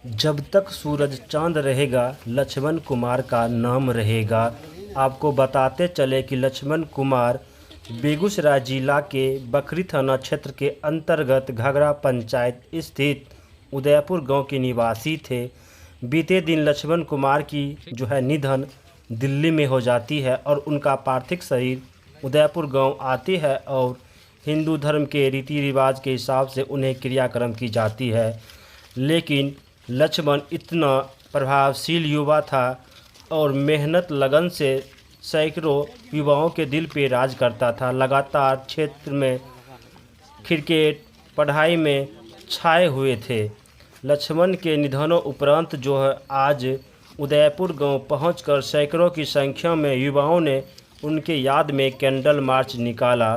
जब तक सूरज चांद रहेगा लक्ष्मण कुमार का नाम रहेगा। आपको बताते चले कि लक्ष्मण कुमार बेगूसराय जिला के बखरी थाना क्षेत्र के अंतर्गत घाघरा पंचायत स्थित उदयपुर गांव के निवासी थे। बीते दिन लक्ष्मण कुमार की निधन दिल्ली में हो जाती है और उनका पार्थिव शरीर उदयपुर गांव आती है और हिंदू धर्म के रीति रिवाज के हिसाब से उन्हें क्रियाक्रम की जाती है। लेकिन लक्ष्मण इतना प्रभावशील युवा था और मेहनत लगन से सैकड़ों युवाओं के दिल पे राज करता था। लगातार क्षेत्र में क्रिकेट पढ़ाई में छाए हुए थे। लक्ष्मण के निधनों उपरांत आज उदयपुर गांव पहुंचकर सैकड़ों की संख्या में युवाओं ने उनके याद में कैंडल मार्च निकाला।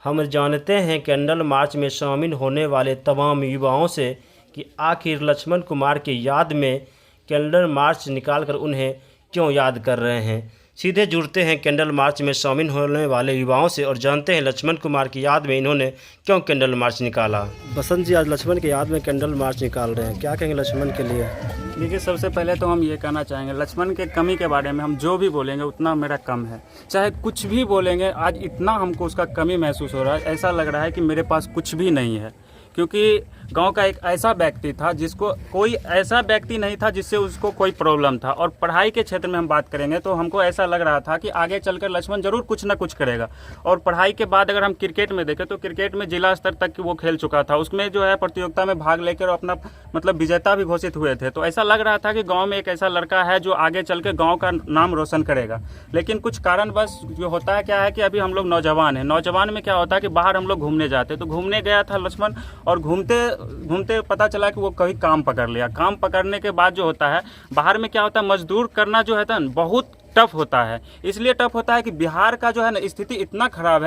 हम जानते हैं कैंडल मार्च में शामिल होने वाले तमाम युवाओं से कि आखिर लक्ष्मण कुमार के याद में कैंडल मार्च निकालकर उन्हें क्यों याद कर रहे हैं। सीधे जुड़ते हैं कैंडल मार्च में शामिल होने वाले युवाओं से और जानते हैं लक्ष्मण कुमार की याद में इन्होंने क्यों कैंडल मार्च निकाला। बसंत जी आज लक्ष्मण की याद में कैंडल मार्च निकाल रहे हैं, क्या कहेंगे लक्ष्मण के लिए? देखिए, सबसे पहले तो हम ये कहना चाहेंगे लक्ष्मण के कमी के बारे में हम जो भी बोलेंगे उतना मेरा कम है। चाहे कुछ भी बोलेंगे, आज इतना हमको उसका कमी महसूस हो रहा है, ऐसा लग रहा है कि मेरे पास कुछ भी नहीं है। क्योंकि गांव का एक ऐसा व्यक्ति था जिसको कोई ऐसा व्यक्ति नहीं था जिससे उसको कोई प्रॉब्लम था। और पढ़ाई के क्षेत्र में हम बात करेंगे तो हमको ऐसा लग रहा था कि आगे चलकर लक्ष्मण जरूर कुछ ना कुछ करेगा। और पढ़ाई के बाद अगर हम क्रिकेट में देखें तो क्रिकेट में जिला स्तर तक वो खेल चुका था। उसमें प्रतियोगिता में भाग लेकर अपना विजेता भी घोषित हुए थे। तो ऐसा लग रहा था कि गाँव में एक ऐसा लड़का है जो आगे चल के गाँव का नाम रोशन करेगा। लेकिन कुछ कारणवश जो होता है क्या है कि अभी हम लोग नौजवान हैं। नौजवान में क्या होता है कि बाहर हम लोग घूमने जाते, तो घूमने गया था लक्ष्मण और घूमते पता चला कि वो कहीं काम पकड़ लिया। काम पकड़ने के बाद जो होता है बाहर में क्या होता है, मजदूर करना जो है ना बहुत टफ होता है। इसलिए टफ होता है कि बिहार का जो है ना स्थिति इतना खराब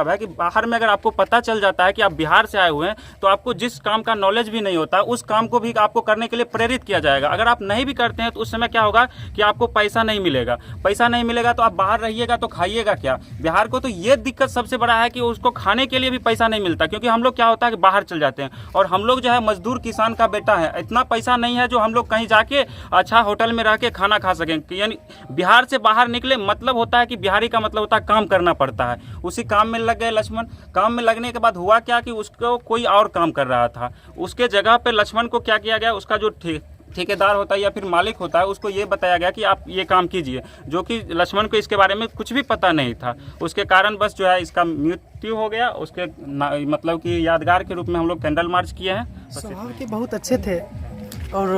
है कि बाहर में अगर आपको पता चल जाता है कि आप बिहार से आए हुए हैं तो आपको जिस काम का नॉलेज भी नहीं होता उस काम को भी आपको करने के लिए प्रेरित किया जाएगा। अगर आप नहीं भी करते हैं तो उस समय क्या होगा कि आपको पैसा नहीं मिलेगा तो आप बाहर रहिएगा तो खाइएगा क्या। बिहार को तो ये दिक्कत सबसे बड़ा है कि उसको खाने के लिए भी पैसा नहीं मिलता, क्योंकि हम लोग क्या होता है कि बाहर चल जाते हैं और हम लोग जो है मजदूर किसान का बेटा है। इतना पैसा नहीं है जो हम लोग कहीं जाके अच्छा होटल में रह के खाना खा सकें। यानी बिहार से बाहर निकले मतलब होता है कि बिहारी का मतलब होता है काम करना पड़ता है। उसी काम में लग गए लक्ष्मण। काम में लगने के बाद हुआ क्या कि उसको कोई और काम कर रहा था, उसके जगह पे लक्ष्मण को क्या किया गया, उसका जो ठेकेदार होता है या फिर मालिक होता है उसको ये बताया गया कि आप ये काम कीजिए, जो कि लक्ष्मण को इसके बारे में कुछ भी पता नहीं था। उसके कारण बस जो है इसका मृत्यु हो गया। उसके कि यादगार के रूप में हम लोग कैंडल मार्च किए हैं। स्वभाव के बहुत अच्छे थे और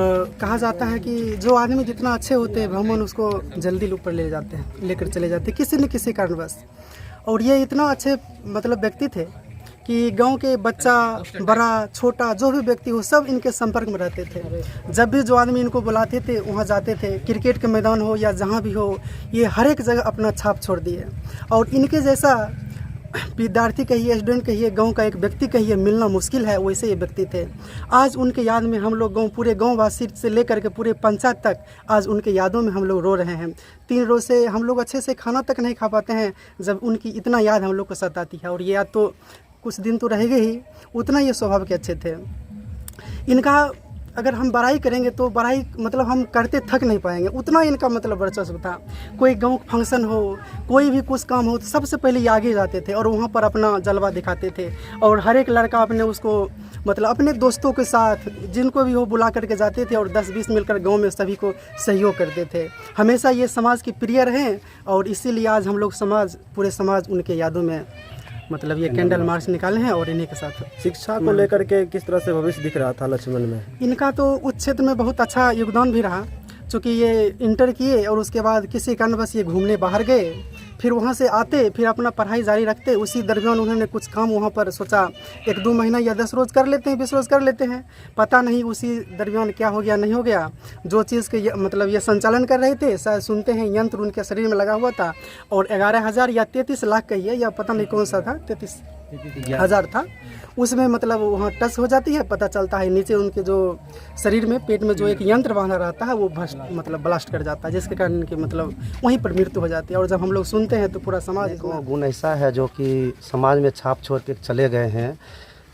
कहा जाता है कि जो आदमी जितना अच्छे होते हैं भगवान उसको जल्दी ऊपर लेकर चले जाते हैं किसी न किसी कारणवश। और ये इतना अच्छे व्यक्ति थे कि गांव के बच्चा बड़ा छोटा जो भी व्यक्ति हो सब इनके संपर्क में रहते थे। जब भी जो आदमी इनको बुलाते थे वहाँ जाते थे। क्रिकेट के मैदान हो या जहाँ भी हो, ये हर एक जगह अपना छाप छोड़ दिए। और इनके जैसा विद्यार्थी कहिए, स्टूडेंट कहिए, गांव का एक व्यक्ति कहिए, मिलना मुश्किल है, वैसे ये व्यक्ति थे। आज उनके याद में हम लोग पूरे गाँव वासी से लेकर के पूरे पंचायत तक आज उनके यादों में हम लोग रो रहे हैं। 3 रोज से हम लोग अच्छे से खाना तक नहीं खा पाते हैं जब उनकी इतना याद हम लोग को सताती है। और ये याद तो कुछ दिन तो रहेगा ही, उतना ये स्वभाव के अच्छे थे। इनका अगर हम बड़ाई करेंगे तो बड़ाई हम करते थक नहीं पाएंगे, उतना इनका वर्चस्व था। कोई गांव फंक्शन हो, कोई भी कुछ काम हो तो सबसे पहले ये आगे जाते थे और वहाँ पर अपना जलवा दिखाते थे। और हर एक लड़का अपने उसको अपने दोस्तों के साथ जिनको भी हो बुला करके जाते थे और 10-20 मिलकर गांव में सभी को सहयोग करते थे। हमेशा ये समाज के प्रिय रहे और इसीलिए आज हम लोग पूरे समाज उनके यादों में ये कैंडल मार्च निकाले हैं। और इन्हीं के साथ शिक्षा को लेकर के किस तरह से भविष्य दिख रहा था लक्ष्मण में? इनका तो उस क्षेत्र में बहुत अच्छा योगदान भी रहा, चूँकि ये इंटर किए और उसके बाद किसी कारणवश ये घूमने बाहर गए, फिर वहाँ से आते फिर अपना पढ़ाई जारी रखते। उसी दरमियान उन्होंने कुछ काम वहाँ पर सोचा 1-2 महीना या 10 रोज़ कर लेते हैं, 20 रोज़ कर लेते हैं, पता नहीं उसी दरमियान क्या हो गया नहीं हो गया। जो चीज़ के ये संचालन कर रहे थे शायद सुनते हैं यंत्र उनके शरीर में लगा हुआ था और 11,000 या 33 लाख कहिए या पता नहीं कौन सा था, 33,000 था। उसमें वहाँ टच हो जाती है, पता चलता है नीचे उनके जो शरीर में पेट में जो एक यंत्र बांधा रहता है वो ब्लास्ट कर जाता है, जिसके कारण कि वहीं पर मृत्यु हो जाती है। और जब हम लोग सुनते हैं तो पूरा समाज गुण ऐसा है जो कि समाज में छाप छोड़ के चले गए हैं।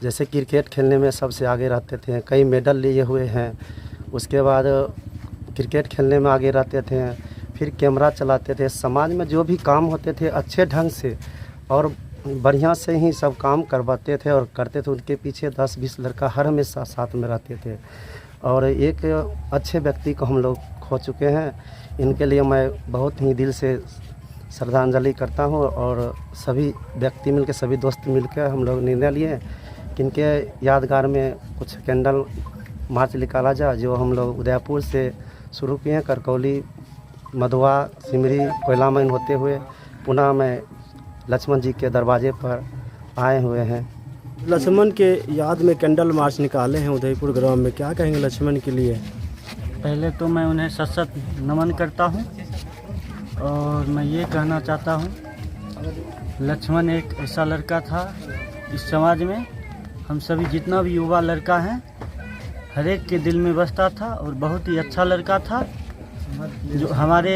जैसे क्रिकेट खेलने में सबसे आगे रहते थे, कई मेडल लिए हुए हैं उसके बाद क्रिकेट खेलने में आगे रहते थे, फिर कैमरा चलाते थे। समाज में जो भी काम होते थे अच्छे ढंग से और बढ़िया से ही सब काम करवाते थे और करते थे। उनके पीछे 10-20 लड़का हर हमेशा साथ में रहते थे और एक अच्छे व्यक्ति को हम लोग खो चुके हैं। इनके लिए मैं बहुत ही दिल से श्रद्धांजलि करता हूं और सभी व्यक्ति मिलकर, सभी दोस्त मिलकर हम लोग निर्णय लिए कि इनके यादगार में कुछ कैंडल मार्च निकाला जाए, जो हम लोग उदयपुर से शुरू किए हैं, करकौली, मधुआ, सिमरी, कोयलामैन होते हुए पुनः मैं लक्ष्मण जी के दरवाजे पर आए हुए हैं। लक्ष्मण के याद में कैंडल मार्च निकाले हैं उदयपुर ग्राम में, क्या कहेंगे लक्ष्मण के लिए? पहले तो मैं उन्हें सशक्त नमन करता हूं और मैं ये कहना चाहता हूं, लक्ष्मण एक ऐसा लड़का था इस समाज में, हम सभी जितना भी युवा लड़का हैं हर एक के दिल में बसता था और बहुत ही अच्छा लड़का था। जो हमारे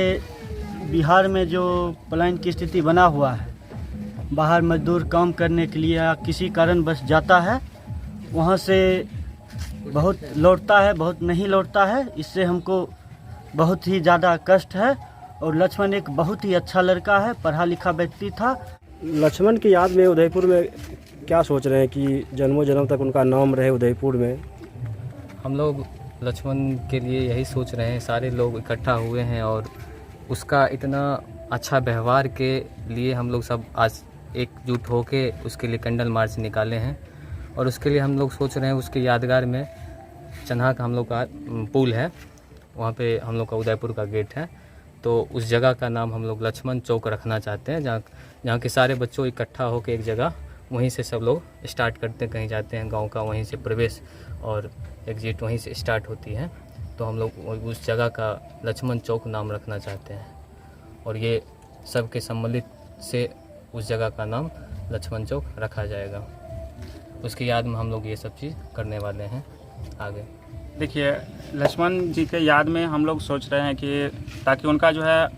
बिहार में जो पलायन की स्थिति बना हुआ है, बाहर मजदूर काम करने के लिए या किसी कारण बस जाता है, वहाँ से बहुत लौटता है, बहुत नहीं लौटता है, इससे हमको बहुत ही ज़्यादा कष्ट है। और लक्ष्मण एक बहुत ही अच्छा लड़का है, पढ़ा लिखा व्यक्ति था। लक्ष्मण की याद में उदयपुर में क्या सोच रहे हैं कि जन्मों जन्म तक उनका नाम रहे उदयपुर में? हम लोग लक्ष्मण के लिए यही सोच रहे हैं, सारे लोग इकट्ठा हुए हैं और उसका इतना अच्छा व्यवहार के लिए हम लोग सब आज एकजुट होके उसके लिए कैंडल मार्च निकाले हैं। और उसके लिए हम लोग सोच रहे हैं उसके यादगार में चन्हा का हम लोग का पुल है, वहाँ पे हम लोग का उदयपुर का गेट है, तो उस जगह का नाम हम लोग लक्ष्मण चौक रखना चाहते हैं, जहाँ के सारे बच्चों इकट्ठा होकर एक जगह, वहीं से सब लोग स्टार्ट करते हैं, कहीं जाते हैं गांव का, वहीं से प्रवेश और एग्जिट वहीं से स्टार्ट होती है। तो हम लोग उस जगह का लक्ष्मण चौक नाम रखना चाहते हैं और ये सबके सम्मिलित से उस जगह का नाम लक्ष्मण चौक रखा जाएगा। उसकी याद में हम लोग ये सब चीज़ करने वाले हैं आगे। देखिए, लक्ष्मण जी के याद में हम लोग सोच रहे हैं कि ताकि उनका जो है,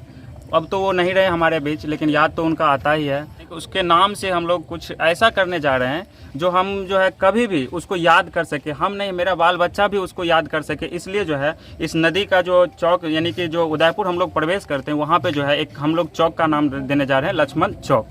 अब तो वो नहीं रहे हमारे बीच, लेकिन याद तो उनका आता ही है। उसके नाम से हम लोग कुछ ऐसा करने जा रहे हैं जो हम जो है कभी भी उसको याद कर सके, हम नहीं, मेरा बाल बच्चा भी उसको याद कर सके। इसलिए जो है इस नदी का जो चौक, यानी कि जो उदयपुर हम लोग प्रवेश करते हैं, वहाँ पे जो है एक हम लोग चौक का नाम देने जा रहे हैं लक्ष्मण चौक।